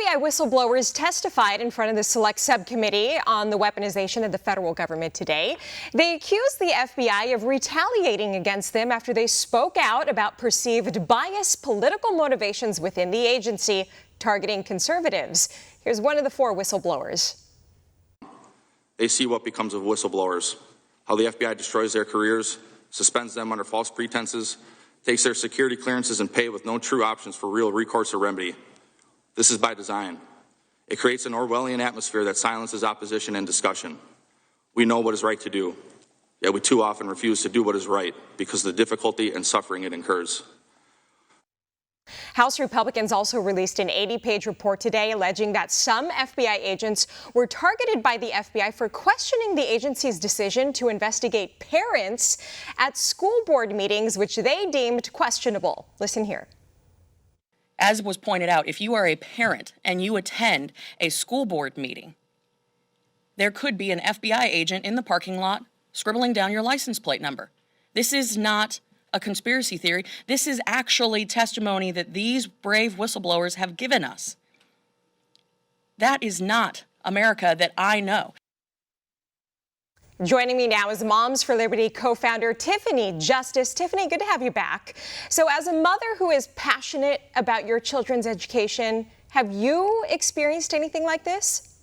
FBI whistleblowers testified in front of the Select Subcommittee on the Weaponization of the federal government today. They accused the FBI of retaliating against them after they spoke out about perceived biased political motivations within the agency targeting conservatives. Here's one of the four whistleblowers. They see what becomes of whistleblowers, how the FBI destroys their careers, suspends them under false pretenses, takes their security clearances and pay with no true options for real recourse or remedy. This is by design. It creates an Orwellian atmosphere that silences opposition and discussion. We know what is right to do, yet we too often refuse to do what is right because of the difficulty and suffering it incurs. House Republicans also released an 80-page report today alleging that some FBI agents were targeted by the FBI for questioning the agency's decision to investigate parents at school board meetings, which they deemed questionable. Listen here. As was pointed out, if you are a parent and you attend a school board meeting, there could be an FBI agent in the parking lot scribbling down your license plate number. This is not a conspiracy theory. This is actually testimony that these brave whistleblowers have given us. That is not America that I know. Joining me now is Moms for Liberty co-founder Tiffany Justice. Tiffany, good to have you back. So as a mother who is passionate about your children's education, have you experienced anything like this?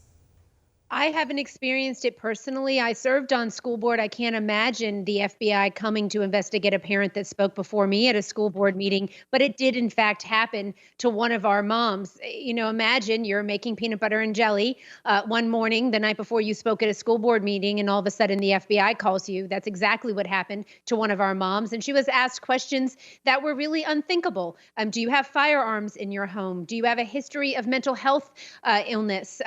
I haven't experienced it personally. I served on school board. I can't imagine the FBI coming to investigate a parent that spoke before me at a school board meeting, but it did in fact happen to one of our moms. You know, imagine you're making peanut butter and jelly one morning the night before you spoke at a school board meeting, and all of a sudden the FBI calls you. That's exactly what happened to one of our moms, and she was asked questions that were really unthinkable. Do you have firearms in your home? Do you have a history of mental health illness?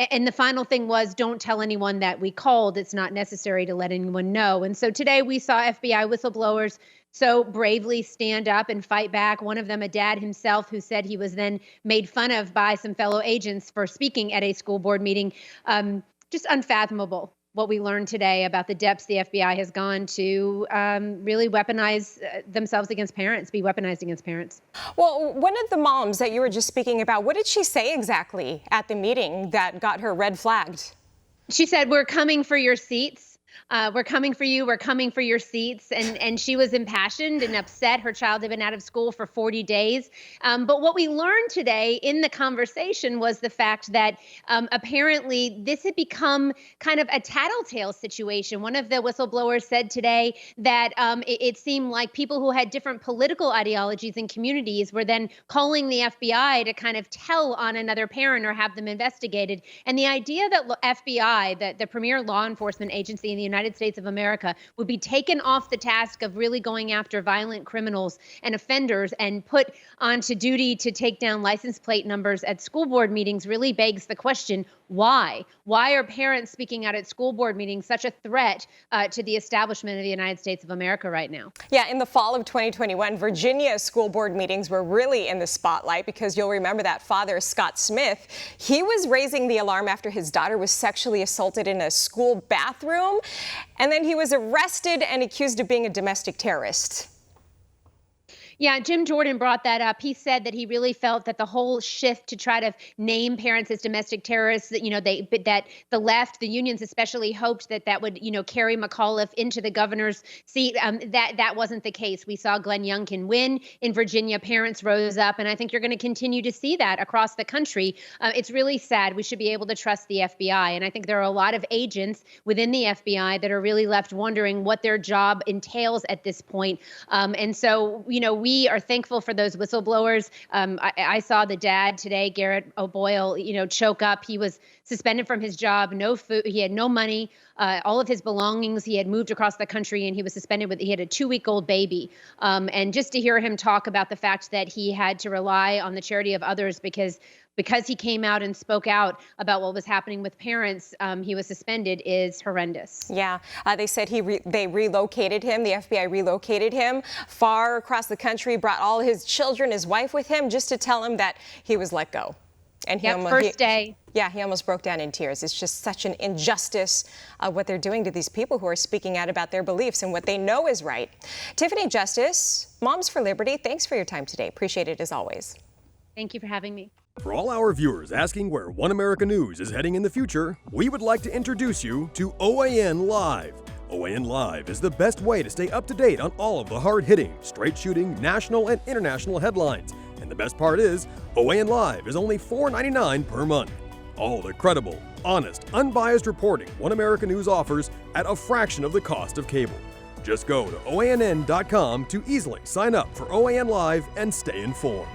And the final thing was, don't tell anyone that we called. It's not necessary to let anyone know. And so today we saw FBI whistleblowers so bravely stand up and fight back. One of them, a dad himself, who said he was then made fun of by some fellow agents for speaking at a school board meeting. Just unfathomable what we learned today about the depths the FBI has gone to really weaponize themselves against parents, be weaponized against parents. Well, one of the moms that you were just speaking about, what did she say exactly at the meeting that got her red flagged? She said, "We're coming for your seats. We're coming for you. We're coming for your seats." And she was impassioned and upset. Her child had been out of school for 40 days. But what we learned today in the conversation was the fact that apparently this had become kind of a tattletale situation. One of the whistleblowers said today that it seemed like people who had different political ideologies and communities were then calling the FBI to kind of tell on another parent or have them investigated. And the idea that FBI, the premier law enforcement agency in the United States of America, would be taken off the task of really going after violent criminals and offenders and put onto duty to take down license plate numbers at school board meetings really begs the question, why? Why are parents speaking out at school board meetings such a threat to the establishment of the United States of America right now? Yeah, in the fall of 2021, Virginia school board meetings were really in the spotlight because you'll remember that father, Scott Smith, he was raising the alarm after his daughter was sexually assaulted in a school bathroom. And then he was arrested and accused of being a domestic terrorist. Yeah, Jim Jordan brought that up. He said that he really felt that the whole shift to try to name parents as domestic terrorists, that, that the left, the unions especially, hoped that would, carry McAuliffe into the governor's seat. That wasn't the case. We saw Glenn Youngkin win in Virginia. Parents rose up, and I think you're going to continue to see that across the country. It's really sad. We should be able to trust the FBI, and I think there are a lot of agents within the FBI that are really left wondering what their job entails at this point. And so, we are thankful for those whistleblowers. I saw the dad today, Garrett O'Boyle, choke up. He was suspended from his job, no food, he had no money, all of his belongings, he had moved across the country, and he was suspended he had a 2-week-old baby. And just to hear him talk about the fact that he had to rely on the charity of others because he came out and spoke out about what was happening with parents, he was suspended, is horrendous. Yeah, they said they relocated him, the FBI relocated him far across the country, brought all his children, his wife with him, just to tell him that he was let go. And first day. Yeah, he almost broke down in tears. It's just such an injustice what they're doing to these people who are speaking out about their beliefs and what they know is right. Tiffany Justice, Moms for Liberty, thanks for your time today. Appreciate it as always. Thank you for having me. For all our viewers asking where One America News is heading in the future, we would like to introduce you to OAN Live. OAN Live is the best way to stay up to date on all of the hard-hitting, straight-shooting, national and international headlines. And the best part is, OAN Live is only $4.99 per month. All the credible, honest, unbiased reporting One America News offers at a fraction of the cost of cable. Just go to OANN.com to easily sign up for OAN Live and stay informed.